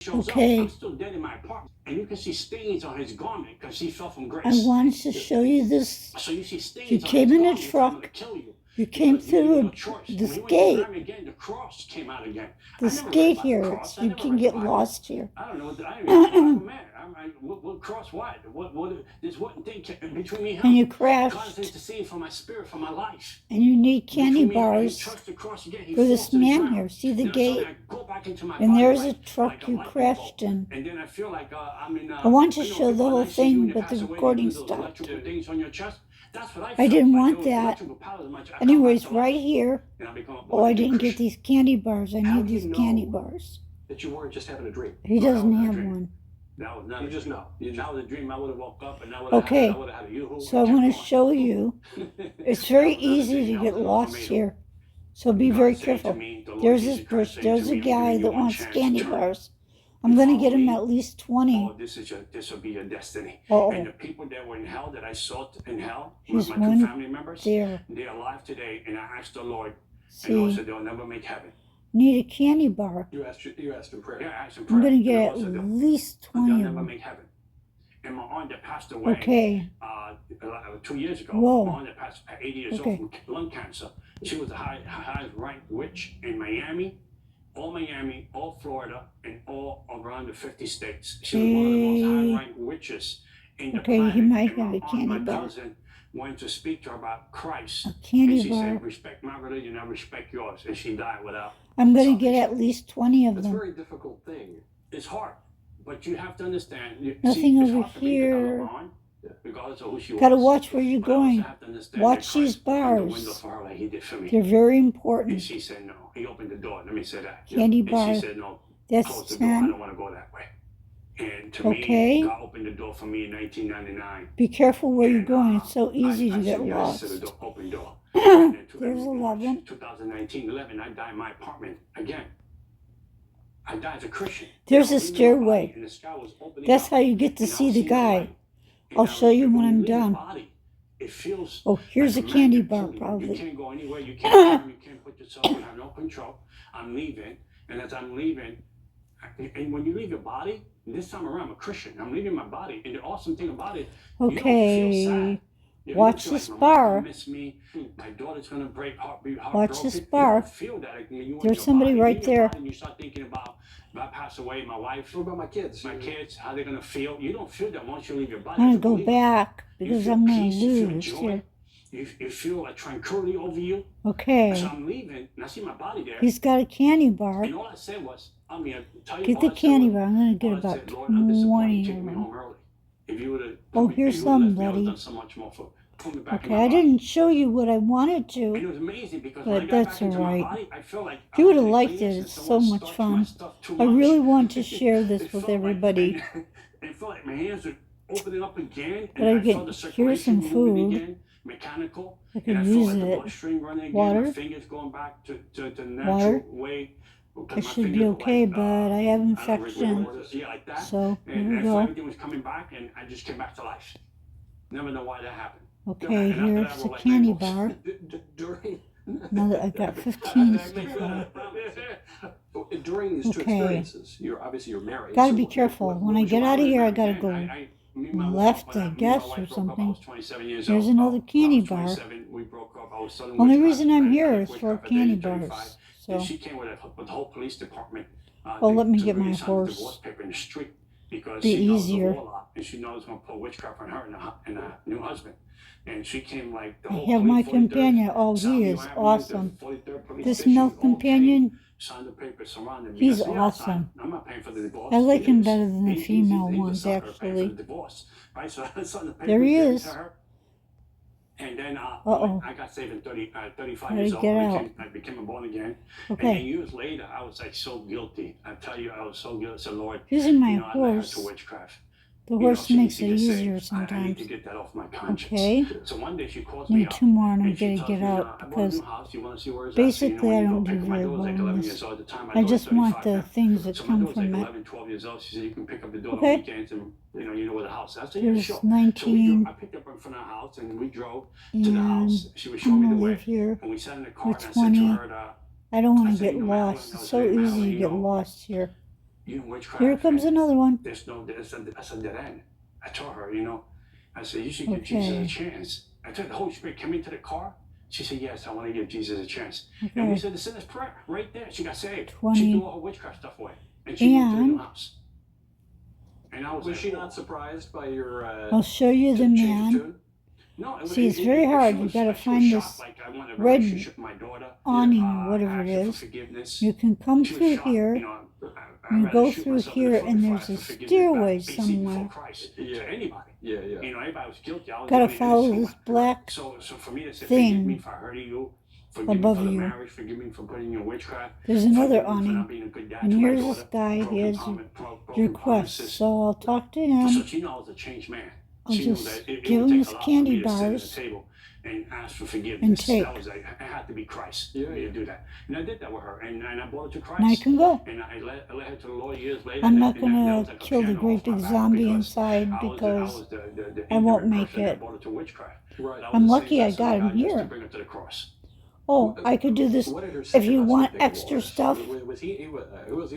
shows up, Okay. I'm still dead in my apartment. And you can see stains on his garment because he fell from grace. I wanted to show you this. So you see stains You on came his in a garment telling him to truck. kill you. You came Because you had through no choice. this When he went to gate. grab me again, the cross came out again. I This never read gate about the here. cross. I You never can read get the Bible. lost here. I don't know. I don't even know man. What cross? What? There's one thing between me and him. And you God crashed. is interceding for my spirit, for my life. And you need candy Between me and he bars trusts the cross again. He for falls this to the man ground. here. See the You know, so gate? then I go back into my And body there's a like truck you lightning crashed bolt. in. And then I feel like I'm in. I want to you know, show the people whole when I see you thing, and you but pass the away, you recording do those stopped. electrical things on your chest. That's what I I felt didn't like want those that. electrical powers in my chest. I come back Anyways, to right life, here. and I become a Oh, I born-again didn't get Christian. these candy bars. I How need do you these candy know bars. that you weren't just having a dream? He No, that doesn't wasn't a have dream. one. That was not. You just know. That was a dream. I would have woke up and I would have Okay. had a yoo-hoo. So I want to show you. It's very easy to get lost here. So be very careful. There's this bush. There's a guy that wants candy bars. I'm going to get him at least 20. Oh, this will be your destiny. Uh-oh. And the people that were in hell that I saw in hell, Here's my one two family members, there. they're alive today. And I asked the Lord, and the Lord See, said they'll never make heaven. need a candy bar. You asked in prayer. Yeah, I asked in I'm prayer. going to And the get Lord at said least they'll 20 of never them. make heaven. And my aunt that passed away Okay. 2 years ago, Whoa. my aunt that passed at 80 years Okay. old from lung cancer, she was the highest ranked witch in Miami, all Florida, and all around the 50 states. She was one of the most Hey. high ranked witches in the Okay, planet. he might And have my a aunt, candy my bar. cousin, went to speak to her about Christ. A And candy she bar. said, respect my religion, I respect yours. And she died without. I'm going to get at least 20 of It's a them. very difficult thing. It's hard. But you have to understand. Nothing it's over hard for me to here. love on, regardless of who she Got to was. watch where you're But I also going. have to understand Watch that these Christ opened the window bars. for her like he did for me. They're very And important. she said no. He opened the door. Let me say that. Candy And bar. she said no. That's Close the door. I 10. don't want to go that way. And to Okay. me, God opened the door for me in 1999. Be careful where you're And, going. It's so easy I to get said yes to the lost. open door. And in There's 11. 2019-11, I died in my apartment again. I died as a Christian. There's a Even though my stairway. body and the sky was opening That's up, how you get to and I see was the seeing guy. light. And I'll I show was- you when when I'm leave your done. body, it feels Oh, here's a like candy magnet bar, pulling you. You probably. can't go anywhere. You can't turn, you can't put yourself. You have no control. I'm leaving, and as I'm leaving, and when you leave your body, this time around, I'm a Christian. I'm leaving my body, and the awesome thing about it, you don't feel Okay. sad. You Watch don't feel this like my mom's bar. gonna miss me. My daughter's gonna be Watch heartbroken. this You bar. don't feel that. Like, when you in There's your somebody body, right in your there. body, and you start thinking about if I pass away, my wife, What about my kids? my kids, how they're gonna feel. You don't feel that once you leave your body. I'm going as to a go believer. back You because feel I'm going peace, to you feel lose joy, here. you feel a tranquility over you. So Okay. I'm leaving, and I see my body there. He's got a candy bar. And all I said was, I'm gonna tell you. Get all the I said candy was- bar. I'm going to all get I about said, Lord, I'm disappointed you 20 took of me them. home early. If you would have, Oh, here's some, I would have buddy. done so much more for put me back in Okay, my I body. didn't show you what I wanted And to. it was amazing because But when I got that's back into alright. my body, I felt like You I would have was liked clean, it. and It's so someone much starched my fun. stuff too I much. really want to share this It with felt like- everybody. and it felt like my hands were opening up again, But and I I get- felt the here's some circulation moving food. again, mechanical, I and could I use felt like the it. bloodstream running again, Water. my fingers going back to the natural Water. way. I because my should be fingers were okay, like, but I have I don't know, infection. yeah, like that. So here And we so go. everything was coming back, and I just came back to life. Never know why that happened. Okay, And after that, I here's wrote the like candy 9 books. bar. During Now that I've got 15 to stick on. during these two Okay. experiences, you're married. Gotta so be what- careful. what When I was get your out of here, I life? gotta go me and my left, wife- when I me and my guess, wife or broke up, something. I was 27 years There's old. another When I candy was bar. 27, we broke up. I was selling Only witchcraft. reason I'm I here did is for witchcraft at candy age 35. bars. And So she came with the whole police department. Oh, let me to get my really sign the horse. divorce paper in the street because Be she knows easier. the warlock and she knows going to put witchcraft on her and her new husband. And she came like the I whole have my 43rd companion. Oh, he Southview is Avenue, the awesome. 43rd police This station, milk all came, companion, signed the paper, surrounded me. he's I said, yeah, awesome. I'm not paying for the divorce. I like He him is. better than the He's female the ones, sucker paying for actually. the divorce. Right? So I signed the paper. There he gave it is. to her. And then Uh-oh. I got saved at 35 Gotta years old. get I out. became born again. And then Okay, years later, I was like so guilty. I tell you, I was so guilty. I said, Lord, using my I led her to horse. witchcraft. The You know, horse she needs makes to it get saved. easier I need sometimes. to get that off my conscience. Okay, So one day she calls me need up. 2 more and I'm And she gonna tells get me, out I bought a because new house. You want to see where it's basically I at? So, don't you do know, my very daughter was well like in 11 this. years old at the time. My I daughter's just want 35 the now. things that So my come daughter's like from it. 11, 12 years old. She said, you can pick up the daughter Okay. on weekends and, you know where the house is. I said, yeah, There's sure. So 19, I picked up her in front of the house and we drove to the and house. She was showing I'm me the gonna way. leave here. And we sat in the car We're and I said to 20. her, I don't want I to said, get you know, Madeline, lost. I It's was so saying, easy Madeline, to you get know, lost here. You witchcraft. Here comes another one. That's a dead end. I told her, I said, you should give Jesus a chance. I told her, the Holy Spirit came into the car. She said, yes, I want to give Jesus a chance. And we Okay. said the sinner's prayer right there. She got saved. 20. She threw all her witchcraft stuff away. And she moved to the new And house. And I was Was like, she whoa. not surprised by your I'll show you the change of man. tune? No, See, it's very hard. You gotta find this red awning or whatever it is. You can come through here. You go through here, and there's a stairway somewhere. Yeah. Anybody. Yeah. Everybody was guilty. I was Gotta doing it follow so this much. black So for me to say, thing forgive me for hurting you, forgive above me for the you. marriage, forgive me for putting you in witchcraft. There's another forgive me for awning. not being a good dad And to my here's this daughter, guy. He broken has broken requests. promises. So I'll talk to So him. she knows I was a changed man. I'll She knew just that it give would him take his a lot for candy me to sit at bars the table and ask for forgiveness. and take. That was like, it had to be Christ Yeah, for me yeah. to do that. And I did that with her. And I brought her to And I Christ. can go. And I led her to the Lord years later. I'm not and that gonna was like a kill the piano great off my big back zombie because inside I was because the I won't ignorant make person that it. brought her to witchcraft. Right. That I'm was the lucky same I vessel got of him God just to here. bring her to the cross. Oh, I could do this What did her if secret you want husband think it extra was? stuff. Was he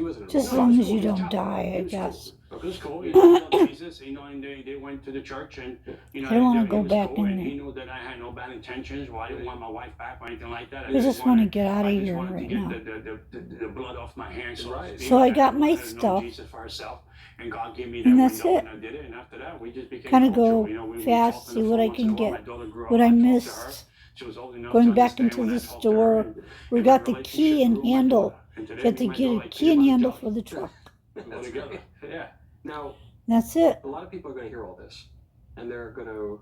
wasn't Just as No, long it as was you cool. He was don't tough. die, He I was guess. cool. It was cool. He loved Jesus, and they went to the church, and I don't wanna he go was back cool, in and there. he knew that I had no bad intentions. Well, I didn't want my wife back or anything like that. I just want to get out of I just here wanted right to now. get the blood off my hands. So, Right. So I got my I had to know stuff. Jesus for herself, and God gave me And that that's window, it. and I did it. And after that, we just became Kinda cultural. go We fast, talked on see the what I phone can once in a while. get. My daughter grew up, What I talked to her. missed. She was old enough Going to back understand into when I the talked to her, store, and we my got the relationship key and grew with my handle. daughter. And today, You have me to and my get daughter a like key and peanut handle butter for the truck. jelly. Together. Yeah. Now, That's it. a lot of people are going to hear all this, and they're going to.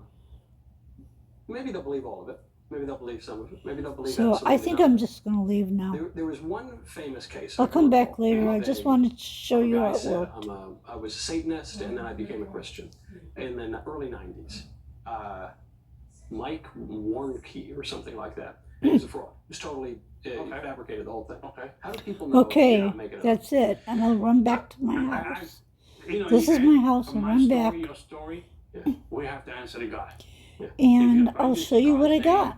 Maybe they'll believe all of it. Maybe they'll believe some of it. Maybe they'll believe So I absolutely think none. I'm just going to leave now. There was one famous case. I'll I come back recall, later. I of just a- wanted to show a you guy how it said, worked. I was a Satanist, and then I became a Christian in the early '90s. Mike Warnke or something like that. It was a fraud. It was totally fabricated, the whole thing. Okay. How do people know you're Okay, not making it up? that's it. And I'll run back to my house. You know, This is my house. I'll my run story, back. Your story, we have to answer to God. And If you I'll bring show you God's what I name got.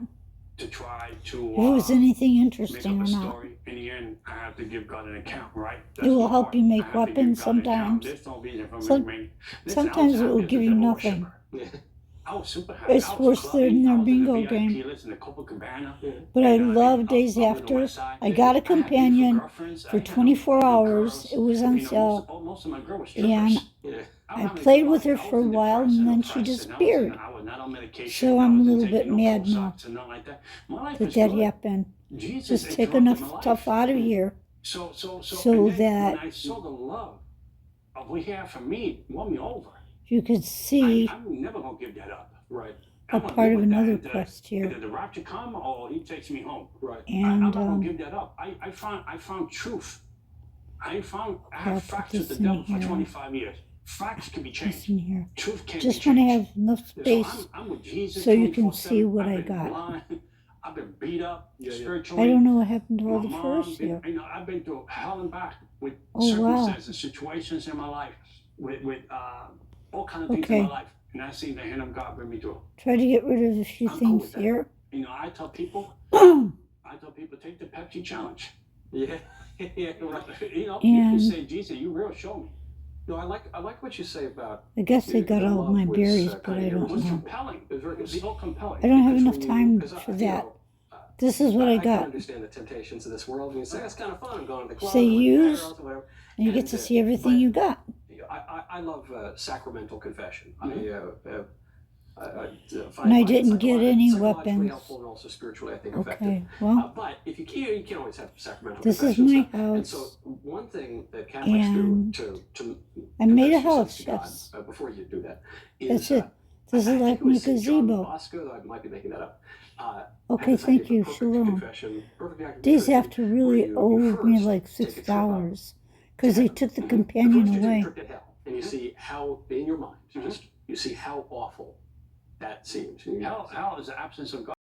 To try to If it was anything make interesting up or a not. story, in the end, I have to give God an account, right? It will my help part. you make I have to give weapons God an account. sometimes. There's no reason for me Some- to make- Listen, sometimes I was it will happy as give a you devil nothing. worshiper. I was super happy. It's I was worse clubbing. than I their was in the bingo VIP game. list in the Copacabana. But I And, love up Days on the After. west side. I got a I had beautiful companion girlfriends. I for had 24 good hours. girls. It was on You know, sale. most of my girls were And strippers. Yeah. I played with her for a while, and then she disappeared. I was not on medication. So I'm I a wasn't little bit taking no mad Prozac now and nothing like that. My life that is that good. happened. Jesus Just take interrupted enough my life. stuff out of here So so and then that when I saw the love of what he had for me, won me over. you could see I'm never gonna give that up. Right. a I'm gonna part live of with that another until quest here. either the rapture come or he takes me home. Right. I'm And not gonna give that up. I found truth. I I'll had put facts with this the in devil for here. 25 years. Facts can be changed. Listen here. Truth can't Just be want to changed. have enough So space. I'm with Jesus so you can 24/7. see what I've I been got. blind. I've been beat up Yeah, yeah. spiritually. I don't know what happened to all My the mom, furs here. I've been through hell and back with Oh, wow. circumstances, situations in my life, with all kind of things in Okay. my life, and I seen the hand of God bring me through. Try to get rid of a few I'm cool things with that. here. I tell people, take the Pepsi challenge. Yeah. Yeah. Right. You can And- say, Jesus, you real show me. No, I like what you say about. I guess I got all of my was, berries, uh, but I kinda It don't was know. compelling. It was very It was so compelling. I don't have because enough when you- time 'cause for you that. know, This is what I can got. understand the temptations of this world. And you say that's kind of fun. I'm going to the club. Say I'm going to use, Paris or whatever. And you get And, to see everything but- you got. I love sacramental confession. Mhm. I find And I life didn't get any psychologically weapons. helpful and also spiritually, I think, effective. Okay, well, But if you can always have sacramental this is confessions. my And so house. one thing that Catholics And do to I made a confess your house, sins to God, yes. before you do that is That's it. This I is think like it my was St. John gazebo. Bosco, though I might be making that up. Okay, had this thank idea you. of perfect Shalom. confession, perfect act of Days confession, After where really you owed me first like take a trip up $6 because they took the The companion first you take a away. trip to hell, and you see how, in your mind, Mhm. you see how awful that seems. And you- Hell is the absence of God.